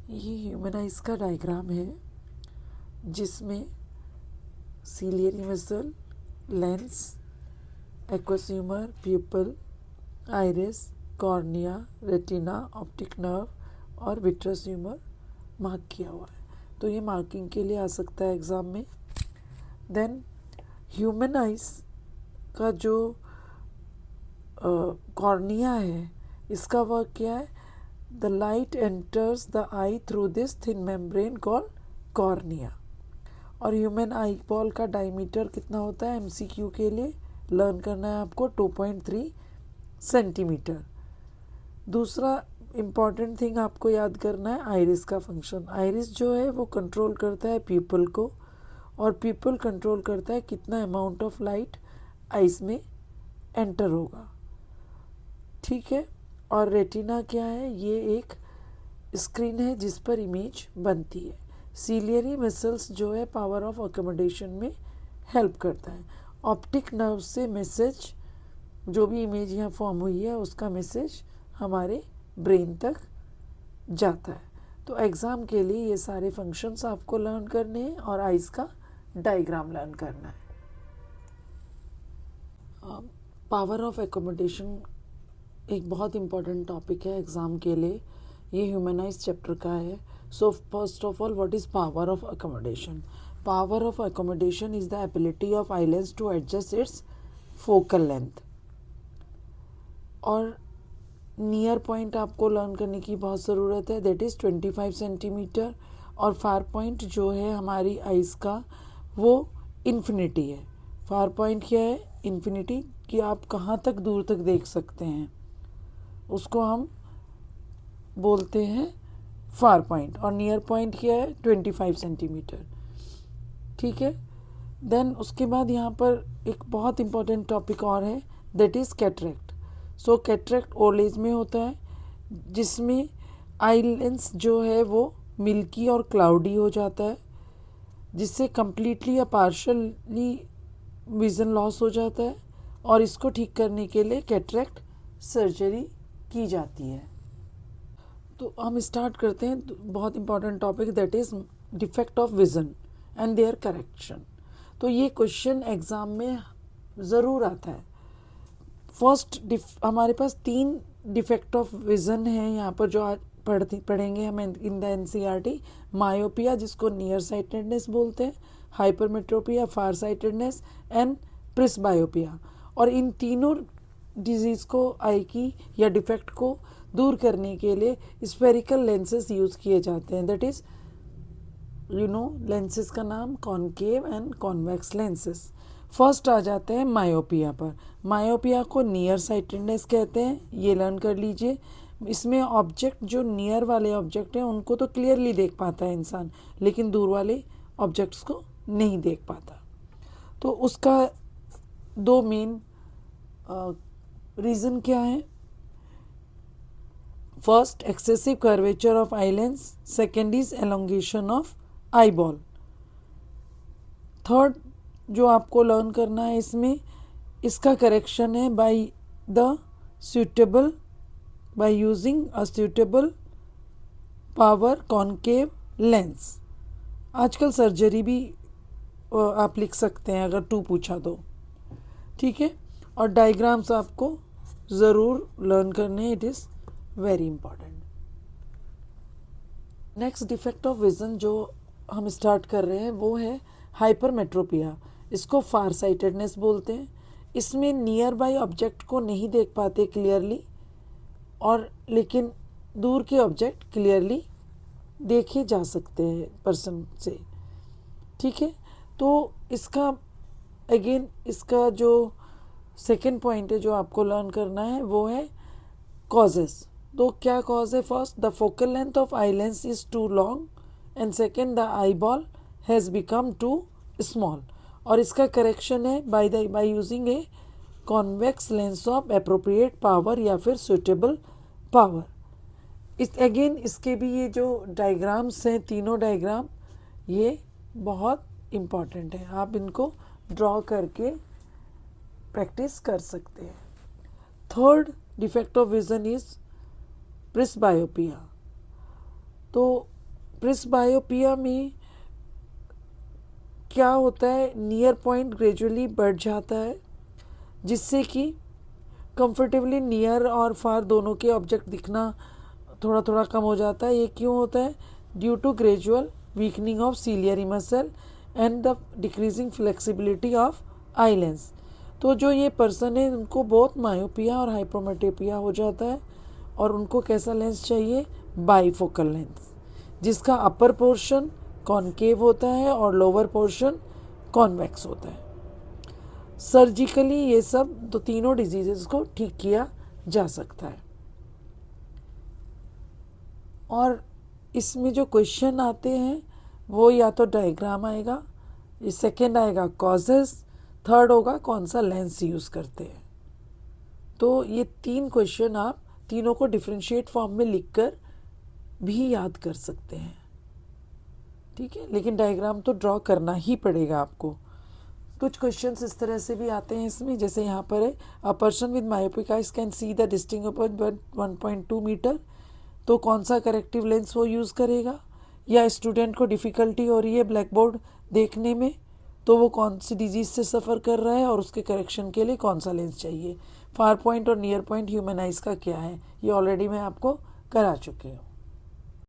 ये human eyes का diagram है जिसमें ciliary muscle, lens, aqueous humour, pupil, iris, cornea, retina, optic nerve और विट्रस ह्यूमर मार्क किया हुआ है। तो ये मार्किंग के लिए आ सकता है एग्ज़ाम में। देन ह्यूमन आइज का जो कॉर्निया है, इसका वर्क क्या है? The light enters the I through this thin membrane called cornea. और ह्यूमन आई बॉल का डायमीटर कितना होता है? एमसीक्यू के लिए लर्न करना है आपको 2.3 सेंटीमीटर। दूसरा इम्पॉर्टेंट थिंग आपको याद करना है आइरिस का फंक्शन। आइरिस जो है वो कंट्रोल करता है पीपल को, और पीपल कंट्रोल करता है कितना अमाउंट ऑफ लाइट आइस में एंटर होगा। ठीक है। और रेटिना क्या है? ये एक स्क्रीन है जिस पर इमेज बनती है। सीलियरी मसल्स जो है पावर ऑफ अकोमोडेशन में हेल्प करता है। ऑप्टिक नर्व से मैसेज, जो भी इमेज यहाँ फॉर्म हुई है उसका मैसेज हमारे ब्रेन तक जाता है। तो एग्ज़ाम के लिए ये सारे फंक्शंस आपको लर्न करने हैं और आइज़ का डायग्राम लर्न करना है। पावर ऑफ एकोमोडेशन एक बहुत इम्पॉर्टेंट टॉपिक है एग्ज़ाम के लिए। ये ह्यूमनाइज चैप्टर का है। So first of all, what is power of accommodation? Power of accommodation is the ability of eye lens to adjust its focal length. और near point आपको लर्न करने की बहुत ज़रूरत है, दैट इज़ 25 सेंटीमीटर। और फार पॉइंट जो है हमारी आइज़ का वो इन्फिनिटी है। फार पॉइंट क्या है? इन्फिनिटी, कि आप कहाँ तक दूर तक देख सकते हैं, उसको हम बोलते हैं फार पॉइंट। और नियर पॉइंट क्या है? 25 सेंटीमीटर। ठीक है। देन उसके बाद यहाँ पर एक बहुत इम्पॉर्टेंट टॉपिक और है, that is cataract. So cataract old age में होता है, जिसमें आई लेंस जो है वो मिल्की और क्लाउडी हो जाता है, जिससे कम्प्लीटली या पार्शली विज़न लॉस हो जाता है। और इसको ठीक करने के लिए कैटरेक्ट सर्जरी की जाती है। तो हम स्टार्ट करते हैं। बहुत important topic, that is defect of vision and their correction. तो ये क्वेश्चन एग्ज़ाम में ज़रूर आता है। फर्स्ट हमारे पास 3 डिफेक्ट ऑफ विज़न है यहाँ पर जो आज पढ़ेंगे हम इन द एनसीईआरटी। मायोपिया, जिसको नियर साइटेडनेस बोलते हैं, हाइपरमेट्रोपिया, फार साइटेडनेस एंड प्रिस्बायोपिया। और इन तीनों डिजीज़ को, आई की या डिफेक्ट को दूर करने के लिए स्फेरिकल लेंसेज यूज़ किए जाते हैं। दैट इज़ लेंसेज का नाम concave and convex lenses. First आ जाते हैं मायोपिया पर। मायोपिया को नियर साइटेडनेस कहते हैं, ये लर्न कर लीजिए। इसमें ऑब्जेक्ट, जो नियर वाले ऑब्जेक्ट हैं उनको तो क्लियरली देख पाता है इंसान, लेकिन दूर वाले ऑब्जेक्ट्स को नहीं देख पाता। तो उसका 2 मेन रीज़न क्या है? First, excessive curvature of eye lens. Second is elongation of eye ball. Third जो आपको लर्न करना है इसमें, इसका करेक्शन है by using a suitable power concave lens. आजकल सर्जरी भी आप लिख सकते हैं अगर 2 पूछा तो। ठीक है। और डायग्राम्स आपको ज़रूर लर्न करने, it is very important. Next defect of vision जो हम स्टार्ट कर रहे हैं वो है हाइपरमेट्रोपिया। इसको फार साइटेडनेस बोलते हैं। इसमें नियर बाय ऑब्जेक्ट को नहीं देख पाते क्लियरली, और लेकिन दूर के ऑब्जेक्ट क्लियरली देखे जा सकते हैं पर्सन से। ठीक है। तो इसका अगेन, इसका जो सेकेंड पॉइंट है जो आपको लर्न करना है वो है कॉजेस। तो क्या कॉज है? First, the focal length of eye lens is too long and second, the eyeball has become too small. और इसका करेक्शन है by using a convex lens of appropriate power या फिर सुटेबल पावर। अगेन इसके भी ये जो diagrams हैं, तीनों डायग्राम, ये बहुत इम्पॉर्टेंट है। आप इनको ड्रॉ करके प्रैक्टिस कर सकते हैं। Third defect of vision is presbyopia. तो प्रेसबायोपिया में क्या होता है, नियर पॉइंट ग्रेजुअली बढ़ जाता है जिससे कि कंफर्टेबली नियर और फार दोनों के ऑब्जेक्ट दिखना थोड़ा थोड़ा कम हो जाता है। ये क्यों होता है? Due to gradual weakening of ciliary muscle and the decreasing flexibility of eye lens. तो जो ये पर्सन है उनको बहुत मायोपिया और हाइपरमेट्रोपिया हो जाता है और उनको कैसा लेंस चाहिए? बाईफोकल लेंस, जिसका अपर पोर्शन कॉनकेव होता है और लोअर पोर्शन कॉन्वेक्स होता है। सर्जिकली ये सब तो तीनों डिजीजेस को ठीक किया जा सकता है। और इसमें जो क्वेश्चन आते हैं वो या तो डायग्राम आएगा, सेकेंड आएगा कॉजेस, थर्ड होगा कौन सा लेंस यूज़ करते हैं। तो ये 3 क्वेश्चन आप तीनों को डिफरेंशिएट फॉर्म में लिखकर भी याद कर सकते हैं, ठीक है। लेकिन डायग्राम तो ड्रॉ करना ही पड़ेगा आपको। कुछ क्वेश्चंस इस तरह से भी आते हैं इसमें, जैसे यहाँ पर है a person with myopic eyes can see the distinct upon 1.2 metre. तो कौन सा करेक्टिव लेंस वो यूज़ करेगा? या स्टूडेंट को डिफ़िकल्टी हो रही है ब्लैक बोर्ड देखने में, तो वो कौन सी डिजीज़ से सफ़र कर रहा है और उसके करेक्शन के लिए कौन सा लेंस चाहिए। फार पॉइंट और नियर पॉइंट ह्यूमन आइज का क्या है, ये ऑलरेडी मैं आपको करा चुकी हूँ।